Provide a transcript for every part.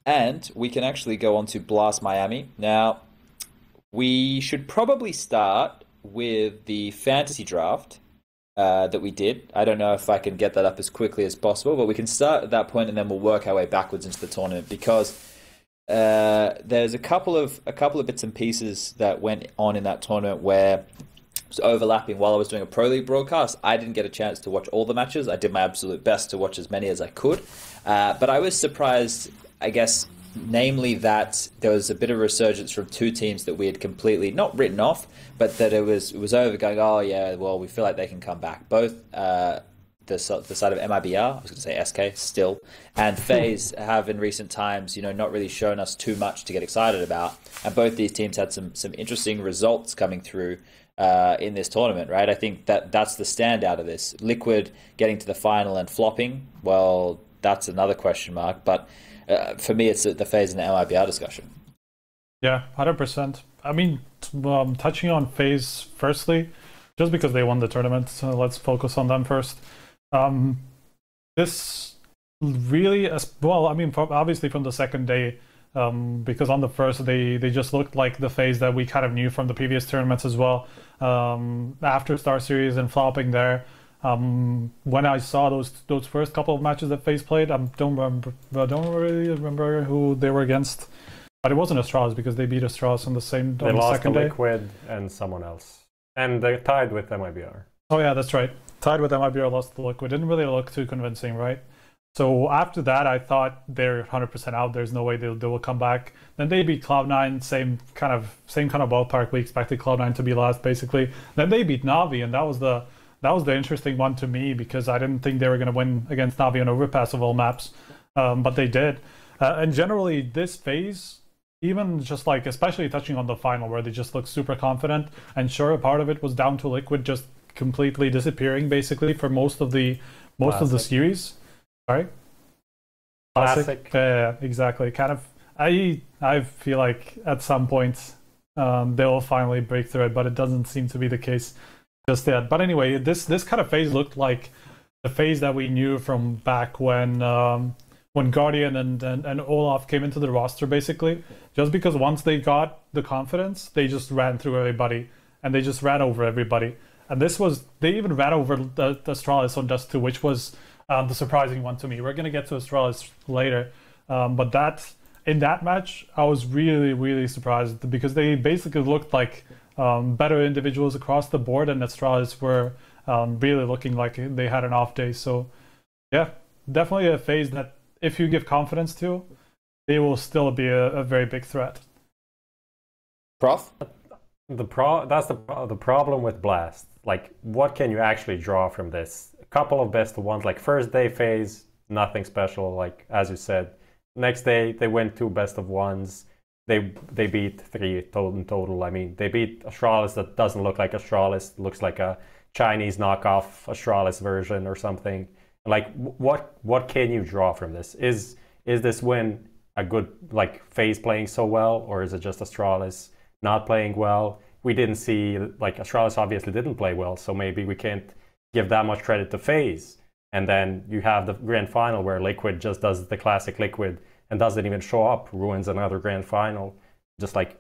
And we can actually go on to Blast Miami. Now, we should probably start with the fantasy draft that we did. I don't know if I can get that up as quickly as possible, but we can start at that point and then we'll work our way backwards into the tournament because there's a couple of bits and pieces that went on in that tournament where it was overlapping while I was doing a Pro League broadcast. I didn't get a chance to watch all the matches. I did my absolute best to watch as many as I could. But I was surprised, I guess, namely that there was a bit of resurgence from two teams that we had completely not written off, but that it was over going, oh yeah, well, we feel like they can come back. Both the side of MIBR, I was going to say SK still, and FaZe have in recent times, not really shown us too much to get excited about. And both these teams had some interesting results coming through in this tournament, right? I think that's the standout of this. Liquid getting to the final and flopping, well, that's another question mark. But for me, it's the FaZe and the MIBR discussion. Yeah, 100%. I mean, touching on FaZe firstly, just because they won the tournament, so let's focus on them first. This really, well, I mean, obviously from the second day, because on the first they just looked like the FaZe that we kind of knew from the previous tournaments as well. After Star Series and flopping there, when I saw those first couple of matches that FaZe played, I don't really remember who they were against, but it wasn't Astralis because they beat Astralis on the second day. They lost to Liquid and someone else, and they tied with MIBR. Oh yeah, that's right. Tied with MIBR, lost to Liquid. Didn't really look too convincing, right? So after that, I thought they're 100% out. There's no way they will come back. Then they beat Cloud9, same kind of ballpark. We expected Cloud9 to be last, basically. Then they beat Navi, and that was the interesting one to me because I didn't think they were going to win against Navi on Overpass of all maps, but they did. And generally, this phase, even just like, especially touching on the final where they just look super confident, and sure, a part of it was down to Liquid just completely disappearing, basically, for most of the series. Sorry? Classic. Exactly. Kind of. I feel like at some point they'll finally break through it, but it doesn't seem to be the case just yet. But anyway, this kind of phase looked like the phase that we knew from back when Guardian and Olaf came into the roster, basically. Just because once they got the confidence, they just ran through everybody, and they just ran over everybody. And they even ran over the Astralis on Dust 2, which was the surprising one to me. We're going to get to Astralis later. But in that match, I was really, really surprised because they basically looked like better individuals across the board, and Astralis were really looking like they had an off day. So, yeah, definitely a phase that if you give confidence to, they will still be a very big threat. Prof? That's the problem with Blast. Like, what can you actually draw from this? A couple of best of ones, like first day phase, nothing special, like as you said. Next day they went 2 best of ones. They beat 3 in total. I mean, they beat Astralis that doesn't look like Astralis, looks like a Chinese knockoff Astralis version or something. Like, what can you draw from this? Is this win a good, like, FaZe playing so well, or is it just Astralis not playing well? We didn't see, like, Astralis obviously didn't play well, so maybe we can't give that much credit to FaZe. And then you have the grand final where Liquid just does the classic Liquid and doesn't even show up, ruins another grand final. Just like,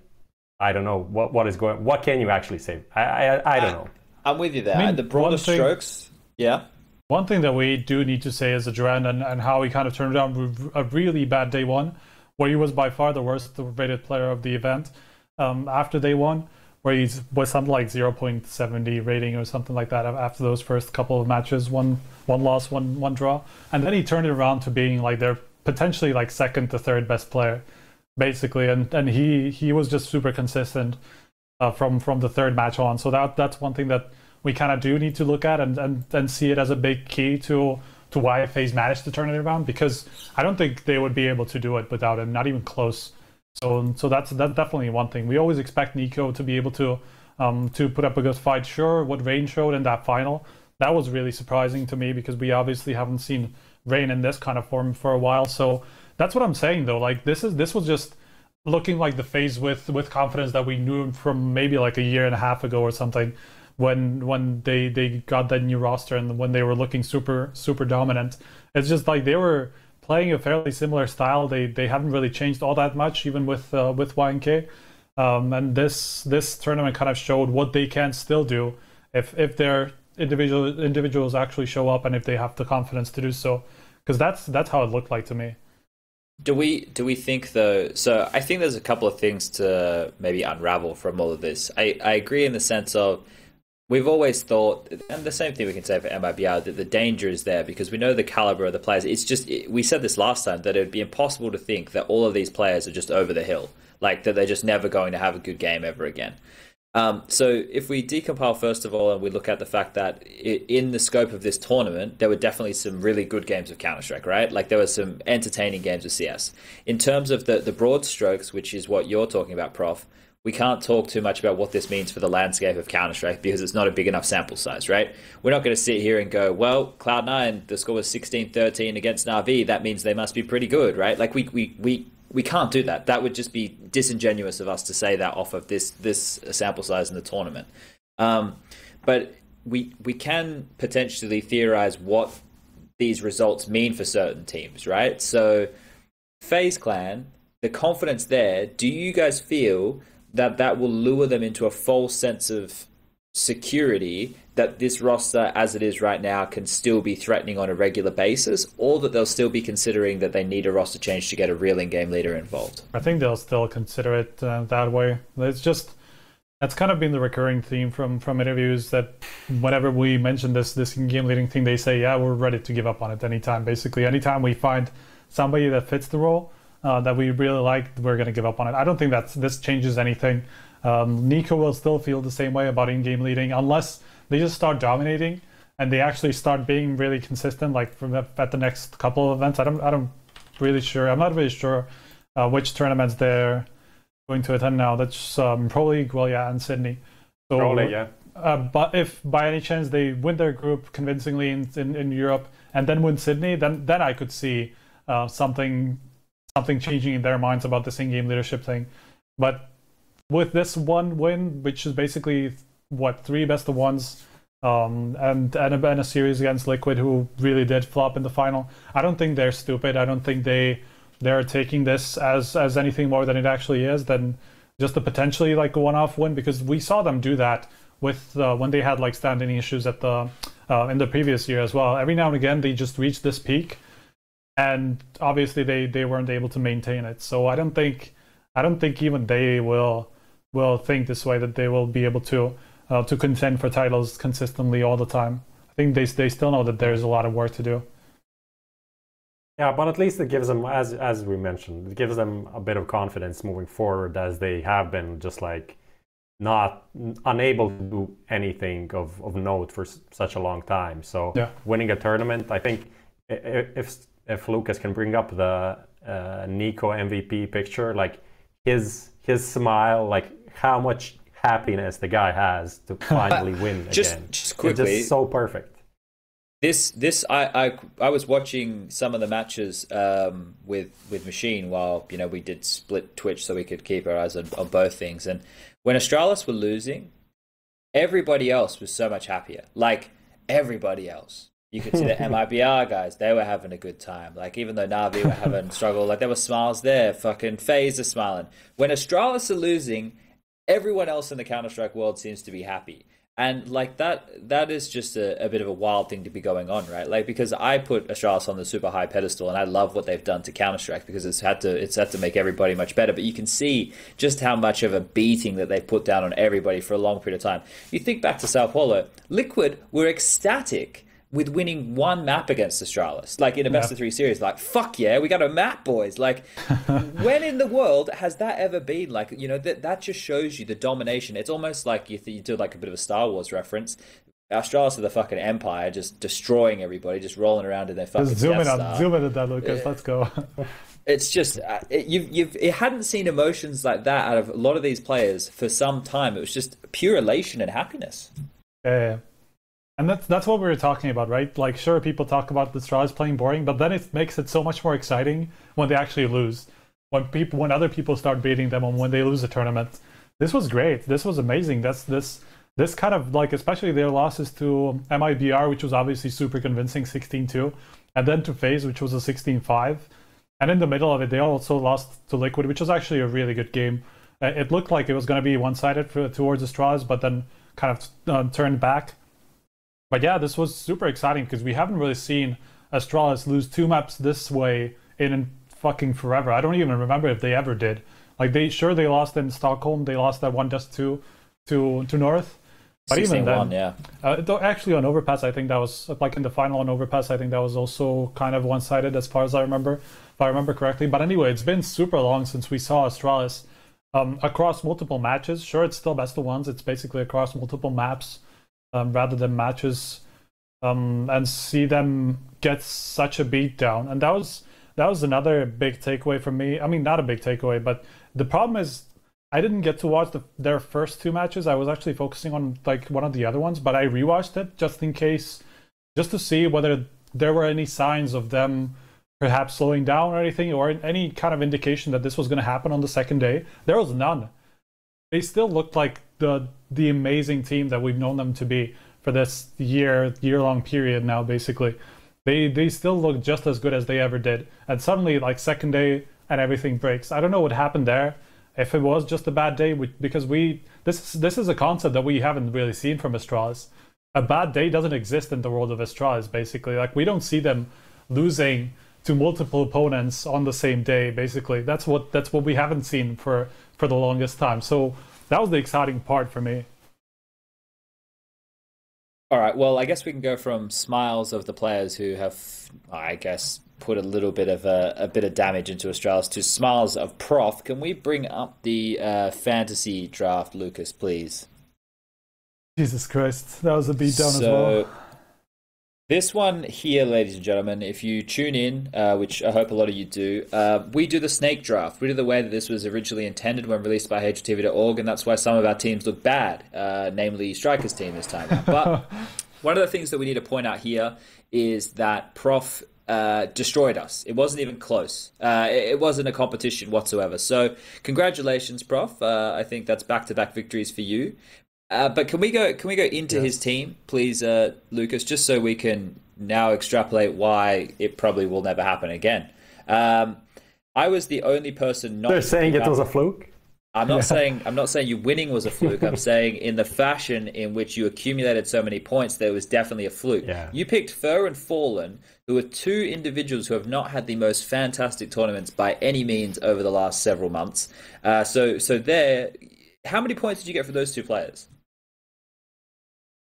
I don't know what can you actually say? I don't know. I'm with you there. I mean, the broader strokes, yeah. One thing that we do need to say is Duran and how he kind of turned around a really bad day one, where he was by far the worst rated player of the event after day one, where he was something like 0.70 rating or something like that after those first couple of matches, one loss, one draw. And then he turned it around to being like their potentially like second to third best player, basically. And he was just super consistent from the third match on. So that's one thing that we kind of do need to look at and see it as a big key to why FaZe managed to turn it around, because I don't think they would be able to do it without him, not even close. So that's definitely one thing. We always expect Nico to be able to put up a good fight. Sure, what Rain showed in that final, that was really surprising to me because we obviously haven't seen Rain in this kind of form for a while. So that's what I'm saying though. Like this was just looking like the FaZe with confidence that we knew from maybe like a year and a half ago or something, when they got that new roster and when they were looking super dominant. It's just like they were playing a fairly similar style. They haven't really changed all that much, even with YNK. And this tournament kind of showed what they can still do if their individuals actually show up and if they have the confidence to do so. Because that's how it looked like to me. Do we think though? So I think there's a couple of things to maybe unravel from all of this. I agree in the sense of we've always thought, and the same thing we can say for MIBR, that the danger is there because we know the caliber of the players. It's just we said this last time that it would be impossible to think that all of these players are just over the hill, like that they're just never going to have a good game ever again. So if we decompile first of all and we look at the fact that in the scope of this tournament, there were definitely some really good games of Counter-Strike, right? Like there were some entertaining games of CS. In terms of the broad strokes, which is what you're talking about, Prof, we can't talk too much about what this means for the landscape of Counter-Strike because it's not a big enough sample size, right? We're not going to sit here and go, well, Cloud9, the score was 16-13 against Na'Vi. That means they must be pretty good, right? Like we can't do that. That would just be disingenuous of us to say that off of this sample size in the tournament. But we can potentially theorize what these results mean for certain teams, right? So FaZe Clan, the confidence there, do you guys feel that will lure them into a false sense of security that this roster as it is right now can still be threatening on a regular basis, or that they'll still be considering that they need a roster change to get a real in-game leader involved? I think they'll still consider it that way. That's kind of been the recurring theme from interviews, that whenever we mention this in-game leading thing, they say, yeah, we're ready to give up on it anytime. Basically, anytime we find somebody that fits the role that we really like, we're going to give up on it. I don't think this changes anything. Nico will still feel the same way about in-game leading unless they just start dominating and they actually start being really consistent, like at the next couple of events. I'm not really sure which tournaments they're going to attend now. That's probably Guilya and Sydney. So, probably, yeah. But if by any chance they win their group convincingly in Europe and then win Sydney, then I could see something changing in their minds about this in-game leadership thing. But with this one win, which is basically three best of ones, and a series against Liquid, who really did flop in the final, I don't think they're stupid. I don't think they're taking this as anything more than it actually is, than just a potentially like a one-off win, because we saw them do that with when they had like standing issues at the in the previous year as well. Every now and again they just reached this peak, and obviously they weren't able to maintain it. So I don't think even they will think this way, that they will be able to contend for titles consistently all the time. I think they still know that there's a lot of work to do. Yeah, but at least it gives them, as we mentioned, it gives them a bit of confidence moving forward, as they have been just like unable to do anything of note for such a long time. So yeah, winning a tournament, I think if Lucas can bring up the Nico MVP picture, like his smile, like how much happiness the guy has to finally win again. Just quickly, it's just so perfect. I was watching some of the matches with Machine while we did split Twitch so we could keep our eyes on both things. And when Astralis were losing, everybody else was so much happier. Like everybody else, you could see the MIBR guys; they were having a good time. Like even though Na'Vi were having struggle, like there were smiles there. Fucking FaZe are smiling. When Astralis are losing, everyone else in the Counter-Strike world seems to be happy. And like that is just a bit of a wild thing to be going on, right? Like, because I put Astralis on the super high pedestal and I love what they've done to Counter-Strike because it's had to make everybody much better. But you can see just how much of a beating that they've put down on everybody for a long period of time. You think back to Sao Paulo, Liquid were ecstatic with winning one map against Astralis, like in a best of 3 series. Like, fuck yeah, we got a map, boys. Like, when in the world has that ever been? Like, that just shows you the domination. It's almost like you do like a bit of a Star Wars reference. Astralis are the fucking Empire, just destroying everybody, just rolling around in their fucking zoom in at that, Lucas. Let's go. It's just it hadn't seen emotions like that out of a lot of these players for some time. It was just pure elation and happiness. Yeah. And that's what we were talking about, right? Like, sure, people talk about the Straws playing boring, but then it makes it so much more exciting when they actually lose. When other people start beating them, and when they lose a tournament. This was great. This was amazing. This kind of like, especially their losses to MIBR, which was obviously super convincing, 16-2, and then to FaZe, which was a 16-5. And in the middle of it, they also lost to Liquid, which was actually a really good game. It looked like it was going to be one-sided towards Astralis, but then kind of turned back. But yeah, this was super exciting because we haven't really seen Astralis lose 2 maps this way in fucking forever. I don't even remember if they ever did. Like, they lost in Stockholm. They lost that 1-2 to North. But even then, yeah. Actually on Overpass, I think that was, like in the final on Overpass, I think that was also kind of one-sided as far as I remember, if I remember correctly. But anyway, it's been super long since we saw Astralis across multiple matches. Sure, it's still best of ones. It's basically across multiple maps rather than matches, and see them get such a beat down. And that was another big takeaway for me. I mean, not a big takeaway, but the problem is I didn't get to watch their first 2 matches. I was actually focusing on like one of the other ones, but I rewatched it just in case, just to see whether there were any signs of them perhaps slowing down or anything, or any kind of indication that this was going to happen on the second day. There was none. They still looked like the amazing team that we've known them to be for this year-long period now, basically. They still look just as good as they ever did. And suddenly, like, second day and everything breaks. I don't know what happened there. If it was just a bad day, because this is a concept that we haven't really seen from Astralis. A bad day doesn't exist in the world of Astralis, basically. Like, we don't see them losing to multiple opponents on the same day, basically. That's what we haven't seen for the longest time. So that was the exciting part for me. All right, well, I guess we can go from smiles of the players who have, I guess, put a little bit of damage into Astralis to smiles of Prof. Can we bring up the fantasy draft, Lucas, please? Jesus Christ, that was a beatdown as well. This one here, ladies and gentlemen, if you tune in, which I hope a lot of you do, we do the snake draft. We do the way that this was originally intended when released by HLTV.org, and that's why some of our teams look bad, namely Striker's team this time. But one of the things that we need to point out here is that Prof destroyed us. It wasn't even close. It wasn't a competition whatsoever. So congratulations, Prof. I think that's back-to-back victories for you. But can we go into his team, please, Lucas, just so we can now extrapolate why it probably will never happen again. I was the only person not. They're saying it was a fluke. I'm not saying you winning was a fluke. I'm saying in the fashion in which you accumulated so many points, there was definitely a fluke. Yeah. You picked Fur and Fallen, who are 2 individuals who have not had the most fantastic tournaments by any means over the last several months. So there, how many points did you get for those 2 players?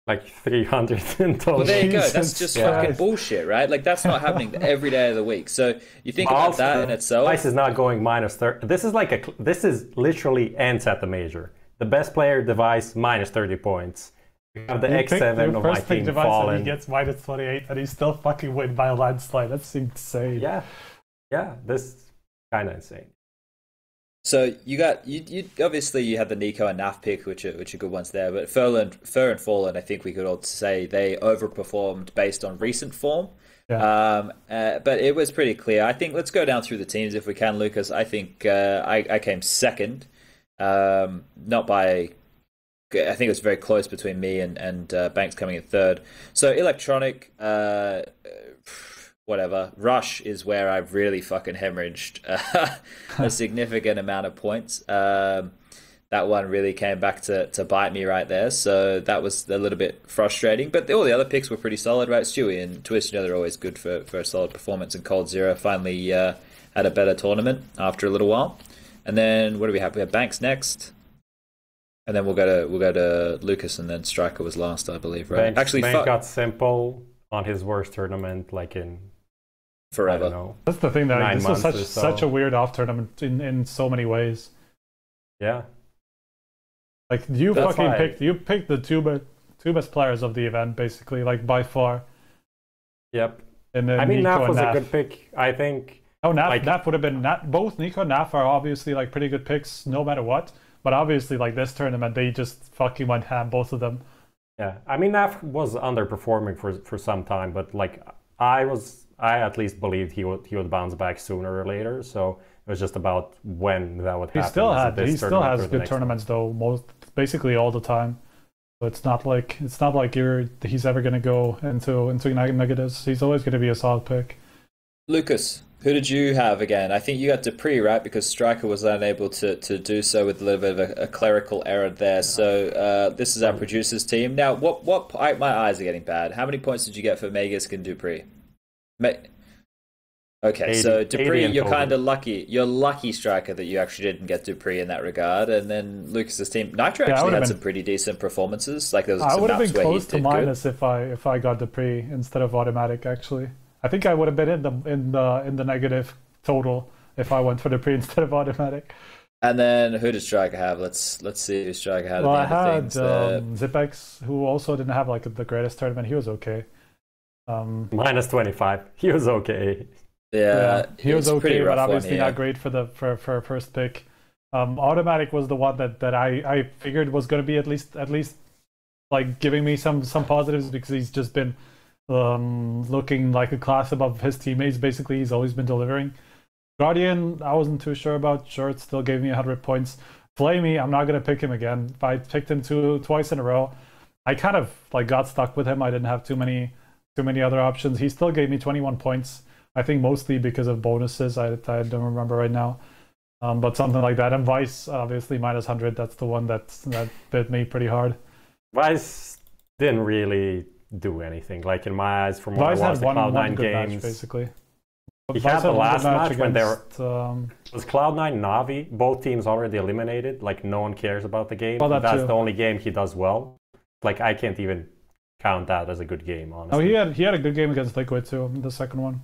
Like 300 in total. Well, there you go. That's just fucking bullshit, right? Like, that's not happening every day of the week. So you think about that in itself. Ice is not going minus 30. This is literally ends at the major. The best player device minus 30 points. You have the X7 of my team Fallen. He gets minus 28, and he's still fucking win by a landslide. That's insane. Yeah, this is kind of insane. So you obviously you had the Nico and Naf pick, which are good ones there. But Fur and Fallen, I think we could all say they overperformed based on recent form. Yeah. But it was pretty clear. I think let's go down through the teams if we can, Lucas. I think I came second, not by. I think it was very close between me and Banks coming in third. So Electronic. Whatever. Rush is where I've really fucking hemorrhaged a significant amount of points. That one really came back to bite me right there. So that was a little bit frustrating. But all the other picks were pretty solid, right? Stewie and Twist, they're always good for a solid performance. And Cold Zero finally had a better tournament after a little while. And then what do we have? We have Banks next. And then we'll go to Lucas, and then Striker was last, I believe, right? Banks got simple on his worst tournament, like in forever. I don't know, that's the thing, that this was such a weird off tournament in so many ways. Yeah, like you picked the two best players of the event, basically, like by far. Yep. And then I mean, Nico Naf was and a good pick, I think. Oh, Naf would have been both Nico and Naf are obviously like pretty good picks, no matter what. But obviously, like this tournament, they just fucking went ham, both of them. Yeah, I mean, Naf was underperforming for some time, but like I at least believed he would bounce back sooner or later. So it was just about when that would happen. He still has good tournaments though, basically all the time. So it's not like he's ever gonna go into negatives. He's always gonna be a solid pick. Lucas, who did you have again? I think you got Dupree, right? Because Striker was unable to do so with a little bit of a clerical error there. So this is our producers team. Now, my eyes are getting bad. How many points did you get for Magisk and Dupree? Okay, 80, so Dupree, you're total. kind of lucky. You're lucky, Striker, that you actually didn't get Dupree in that regard. And then Lucas's team, Nitro actually had some pretty decent performances. Like there was I some would have maps been where he close to did minus if I got Dupree instead of automatic. Actually, I think I would have been in the negative total if I went for Dupree instead of automatic. And then who did Striker have? Let's see who Striker had. Well, at the I end had of things. Zipex, who also didn't have like the greatest tournament. He was okay. Minus 25. He was okay. Yeah, he was it's a pretty okay, but rough one obviously here. not great for first pick. Automatic was the one that I figured was going to be at least like giving me some positives, because he's just been looking like a class above his teammates. Basically, he's always been delivering. Guardian, I wasn't too sure about. Sure, it still gave me 100 points. Flamey, I'm not going to pick him again. If I picked him twice in a row, I kind of like got stuck with him. I didn't have too many other options. He still gave me 21 points. I think mostly because of bonuses. I don't remember right now. But something like that. And Vice, obviously, minus 100. That's the one that bit me pretty hard. Vice didn't really do anything. Like in my eyes, from what Vice I watched had the one Cloud9 good games, match, basically. he Vice had the one good last match when they were against, was Cloud9 Navi. Both teams already eliminated. Like no one cares about the game. Well, that's the only game he does well. Like I can't even count that as a good game, honestly. Oh, he had a good game against Liquid too. The second one.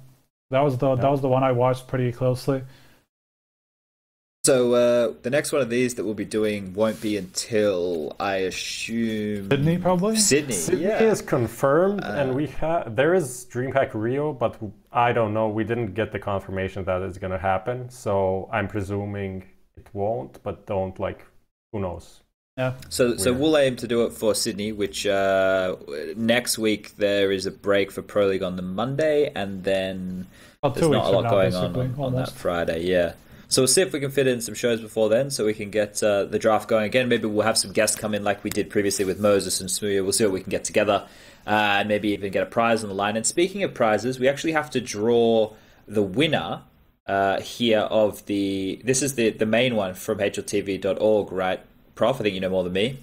That was the one I watched pretty closely. So the next one of these that we'll be doing won't be until, I assume, Sydney, probably. Sydney is confirmed, and there is DreamHack Rio, but I don't know. We didn't get the confirmation that it's gonna happen, so I'm presuming it won't. But who knows? Yeah. So we'll aim to do it for Sydney, which next week there is a break for Pro League on the Monday, and then there's not a lot going on that Friday. Yeah. So we'll see if we can fit in some shows before then, so we can get the draft going again. Maybe we'll have some guests come in like we did previously with Moses and Smooya. We'll see what we can get together, and maybe even get a prize on the line. And speaking of prizes, we actually have to draw the winner here of this is the main one from HLTV.org, right, Prof? I think you know more than me.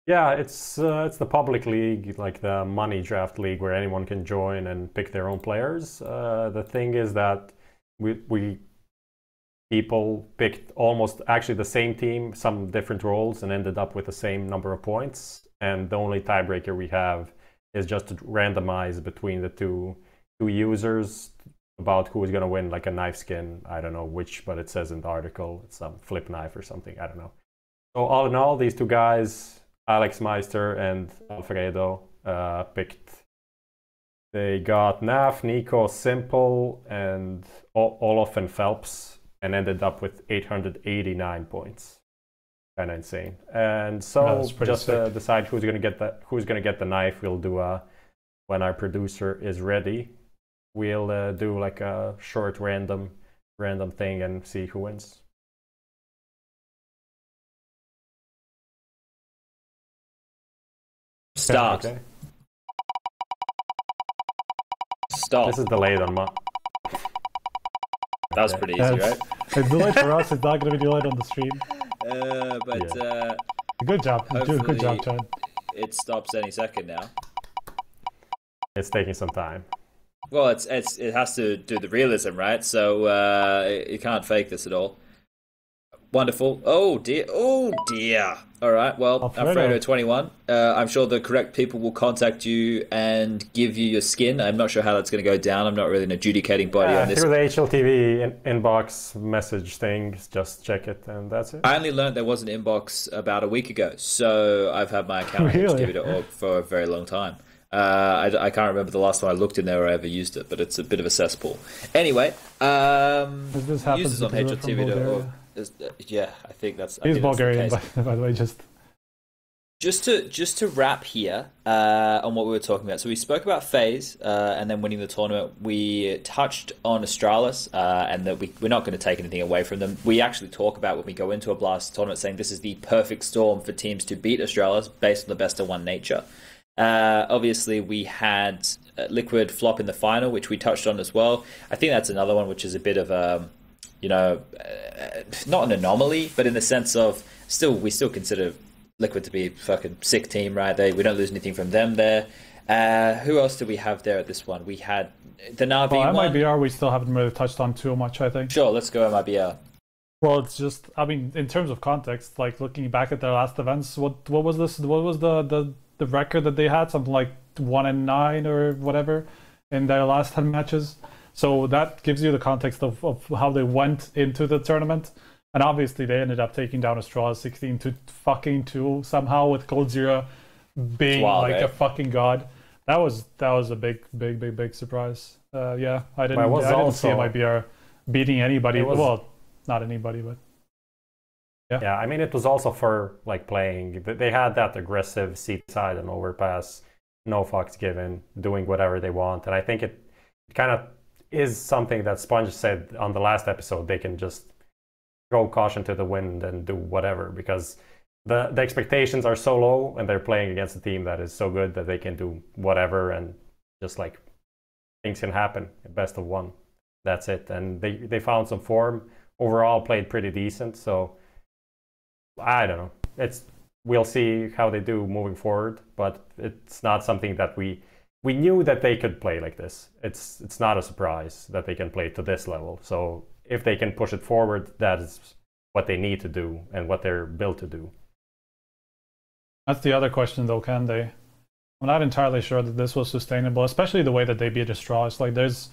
Yeah, it's the public league, like the money draft league, where anyone can join and pick their own players. The thing is that we people picked almost actually the same team, some different roles, and ended up with the same number of points. And the only tiebreaker we have is just to randomize between the two users about who is going to win, like a knife skin. I don't know which, but it says in the article it's some flip knife or something. I don't know. So all in all, these two guys, Alex Meister and Alfredo, picked. They got Naf, Nico, Simple, and Olaf and Phelps, and ended up with 889 points. Kind of insane. And so just to decide who's going to get the knife, we'll do when our producer is ready. We'll do like a short random thing and see who wins. Start. Okay. Stop. This is delayed on my... That was pretty easy, right? It's delayed for us. It's not going to be delayed on the stream. Good job. Good job, Chad. It stops any second now. It's taking some time. Well, it has to do the realism, right? So you can't fake this at all. Wonderful. Oh dear. Oh dear. All right. Well, Alfredo 21. I'm sure the correct people will contact you and give you your skin. I'm not sure how that's going to go down. I'm not really an adjudicating body on this. Through the HLTV inbox message thing, just check it, and that's it. I only learned there was an inbox about a week ago, so I've had my account on HLTV.org for a very long time. I can't remember the last time I looked in there or I ever used it, but it's a bit of a cesspool. Anyway, users on HLTV.org. Yeah, I think that's. He's Bulgarian, by the way. Just to wrap here on what we were talking about. So we spoke about FaZe and then winning the tournament. We touched on Astralis and that we're not going to take anything away from them. We actually talk about when we go into a Blast tournament saying this is the perfect storm for teams to beat Astralis based on the best of one nature. Obviously, we had Liquid flop in the final, which we touched on as well. I think that's another one which is a bit of a, you know, not an anomaly, but in the sense of we still consider Liquid to be a fucking sick team, right? We don't lose anything from them there. Who else do we have there at this one? We had the Na'Vi one. MIBR we still haven't really touched on too much, I think. Sure, let's go MIBR. Well, it's just, I mean, in terms of context, like looking back at their last events, what was this? What was the record that they had? Something like 1-9 or whatever in their last 10 matches. So that gives you the context of how they went into the tournament. And obviously they ended up taking down Astralis 16 to fucking 2 somehow, with coldzera being a fucking god. That was a big surprise. Yeah, I didn't see MIBR beating anybody. Well, not anybody, but yeah. I mean, it was also for like playing. They had that aggressive seat side and overpass, no fucks given, doing whatever they want. And I think it kind of is something that Sponge said on the last episode. They can just throw caution to the wind and do whatever, because the expectations are so low, and they're playing against a team that is so good that they can do whatever, and just like things can happen. Best of one, that's it. And they found some form. Overall, played pretty decent. So I don't know. We'll see how they do moving forward, but it's not something that we knew that they could play like this. It's not a surprise that they can play to this level. So if they can push it forward, that is what they need to do and what they're built to do. That's the other question, though. Can they? I'm not entirely sure that this was sustainable, especially the way that they beat Astralis. Like, this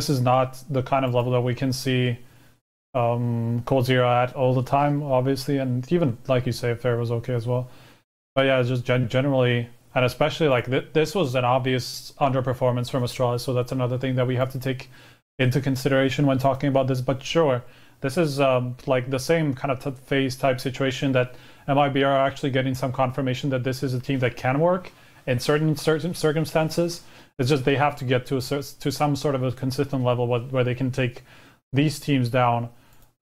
is not the kind of level that we can see coldzera at all the time, obviously, and even like you say, Fair was okay as well. But yeah, just generally, and especially like this was an obvious underperformance from Astralis, so that's another thing that we have to take into consideration when talking about this. But sure, this is like the same kind of FaZe type situation that MIBR are actually getting some confirmation that this is a team that can work in certain circumstances. It's just they have to get to some sort of a consistent level where they can take these teams down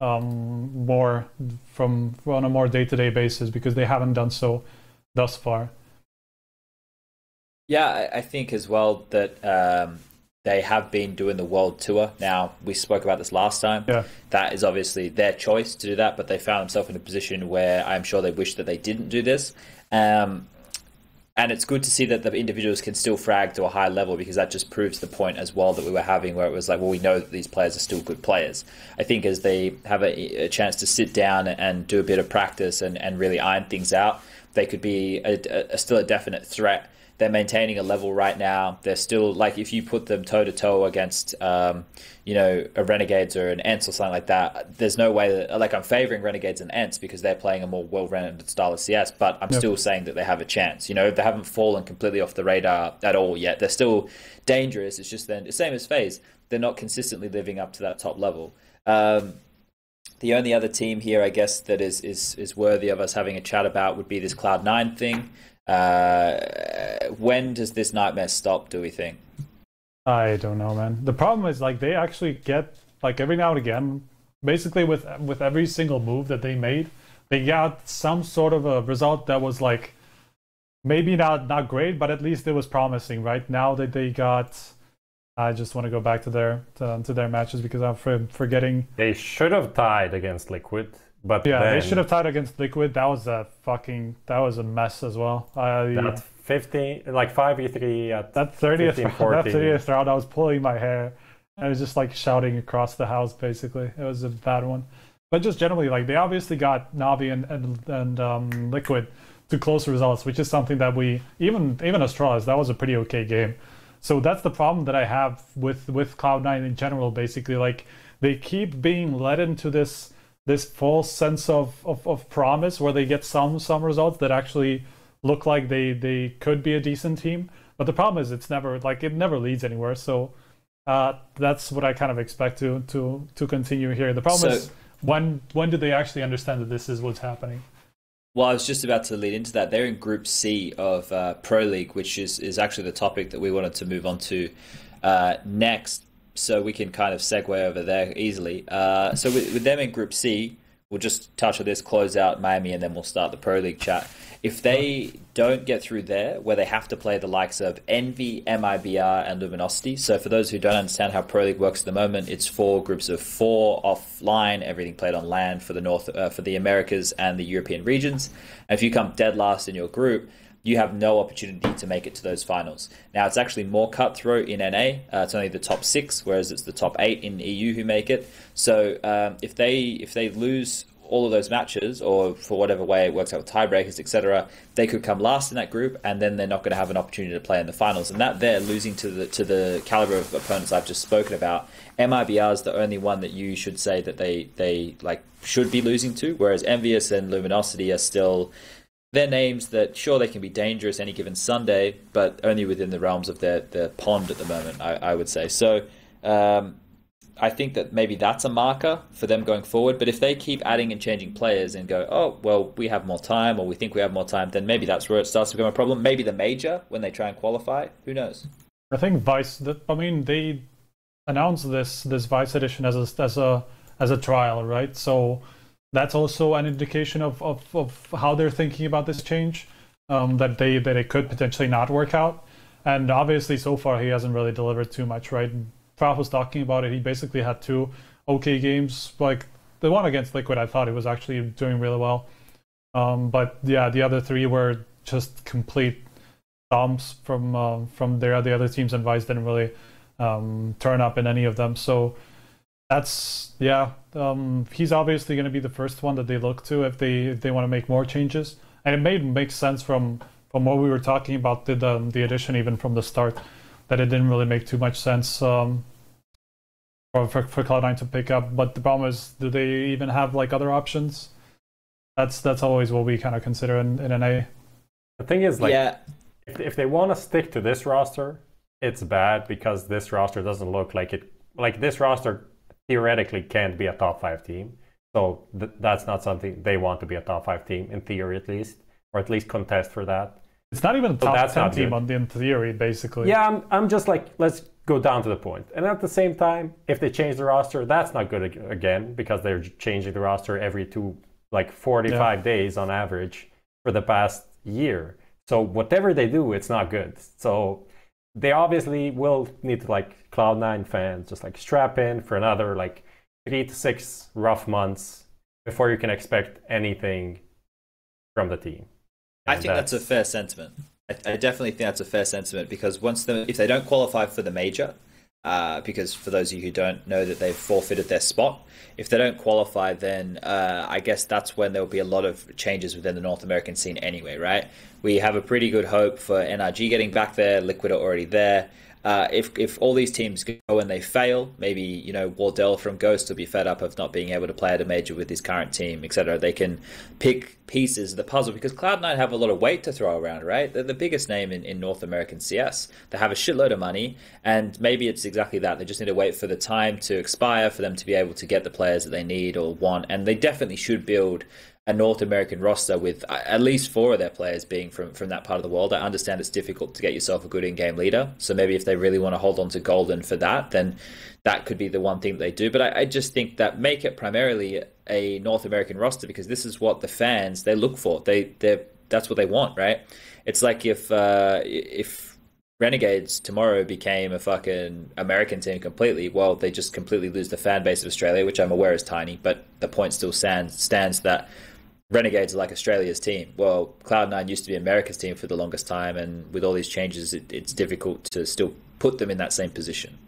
more on a more day-to-day basis, because they haven't done so thus far. Yeah, I think as well that they have been doing the world tour. Now, we spoke about this last time. Yeah. That is obviously their choice to do that, but they found themselves in a position where I'm sure they wish that they didn't do this. And it's good to see that the individuals can still frag to a high level, because that just proves the point as well that we were having, where it was like, well, we know that these players are still good players. I think as they have a chance to sit down and do a bit of practice and really iron things out, they could be still a definite threat. They're maintaining a level right now. They're still, like, if you put them toe-to-toe against, a Renegades or an Ents or something like that, there's no way that, like, I'm favoring Renegades and Ents because they're playing a more well-rounded style of CS, but I'm still saying that they have a chance. You know, they haven't fallen completely off the radar at all yet. They're still dangerous. It's just then, the same as FaZe, they're not consistently living up to that top level. The only other team here, I guess, that is worthy of us having a chat about would be this Cloud9 thing. When does this nightmare stop, do we think? I don't know, man. The problem is, like, they actually get, like, every now and again, basically with every single move that they made, they got some sort of a result that was, like, maybe not great, but at least it was promising. Right now that they got, I just want to go back to their matches because I'm forgetting. They should have tied against Liquid. But yeah, they should have tied against Liquid. That was a mess as well. That 5v3 at that 30th round, I was pulling my hair. I was just like shouting across the house. Basically, it was a bad one. But just generally, like, they obviously got Na'Vi and Liquid to close results, which is something that we even Astralis, that was a pretty okay game. So that's the problem that I have with Cloud9 in general. Basically, like, they keep being led into this false sense of promise where they get some results that actually look like they could be a decent team, but the problem is it never leads anywhere. So that's what I kind of expect to continue here. The problem is when do they actually understand that this is what's happening? Well, I was just about to lead into that. They're in Group C of Pro League, which is actually the topic that we wanted to move on to next. So we can kind of segue over there easily. So with them in Group C, we'll just touch on this, close out Miami, and then we'll start the Pro League chat. If they don't get through there, where they have to play the likes of Envy, MIBR, and Luminosity. So for those who don't understand how Pro League works at the moment, it's 4 groups of 4 offline, everything played on land for the Americas and the European regions. And if you come dead last in your group, you have no opportunity to make it to those finals. Now, it's actually more cutthroat in NA. It's only the top 6, whereas it's the top 8 in EU who make it. So if they lose all of those matches, or for whatever way it works out with tiebreakers, etc., they could come last in that group, and then they're not going to have an opportunity to play in the finals. And that they're losing to the caliber of opponents I've just spoken about. MIBR is the only one that you should say that they like should be losing to, whereas Envious and Luminosity are still. They're names that, sure, they can be dangerous any given Sunday, but only within the realms of their pond at the moment, I would say. So I think that maybe that's a marker for them going forward. But if they keep adding and changing players and go, oh, well, we have more time, or we think we have more time, then maybe that's where it starts to become a problem. Maybe the major, when they try and qualify, who knows? I think Vice, they announced this Vice edition as a trial, right? So that's also an indication of how they're thinking about this change, that it could potentially not work out. And obviously, so far, he hasn't really delivered too much, right? Prof was talking about it. He basically had 2 okay games. Like, the one against Liquid, I thought he was actually doing really well. But yeah, the other 3 were just complete bombs from the other teams, and Vice didn't really turn up in any of them. So that's, he's obviously going to be the first one that they look to if they want to make more changes. And it make sense from what we were talking about the addition, even from the start, that it didn't really make too much sense for Cloud9 to pick up. But the problem is, do they even have like other options? That's always what we kind of consider in NA. The thing is, like, if they want to stick to this roster, it's bad, because this roster doesn't look like it. Like, this roster theoretically can't be a top 5 team. So that's not something they want to be, a top 5 team, in theory at least, or at least contest for that. It's not even a top 10 team in theory, basically. Yeah, I'm just like, let's go down to the point. And at the same time, if they change the roster, that's not good again, because they're changing the roster every 45 days on average for the past year. So whatever they do, it's not good. So they obviously will need to, like, Cloud9 fans, just like strap in for another 3 to 6 rough months before you can expect anything from the team. I think that's a fair sentiment. I definitely think that's a fair sentiment, because if they don't qualify for the major, because for those of you who don't know, that they've forfeited their spot, if they don't qualify, then I guess that's when there will be a lot of changes within the North American scene anyway, right? We have a pretty good hope for NRG getting back there. Liquid are already there. If all these teams go and they fail, maybe Wardell from Ghost will be fed up of not being able to play at a major with his current team, etc. They can pick pieces of the puzzle, because Cloud9 have a lot of weight to throw around, right? They're the biggest name in North American CS. They have a shitload of money, and maybe it's exactly that. They just need to wait for the time to expire for them to be able to get the players that they need or want, and they definitely should build a North American roster with at least 4 of their players being from that part of the world. I understand it's difficult to get yourself a good in-game leader, so maybe if they really want to hold on to Golden for that, then that could be the one thing that they do. But I just think that make it primarily a North American roster, because this is what the fans, they look for. That's what they want, right? It's like if Renegades tomorrow became a fucking American team completely, well, they just completely lose the fan base of Australia, which I'm aware is tiny, but the point still stands that Renegades are like Australia's team. Well, Cloud9 used to be America's team for the longest time, and with all these changes, it's difficult to still put them in that same position.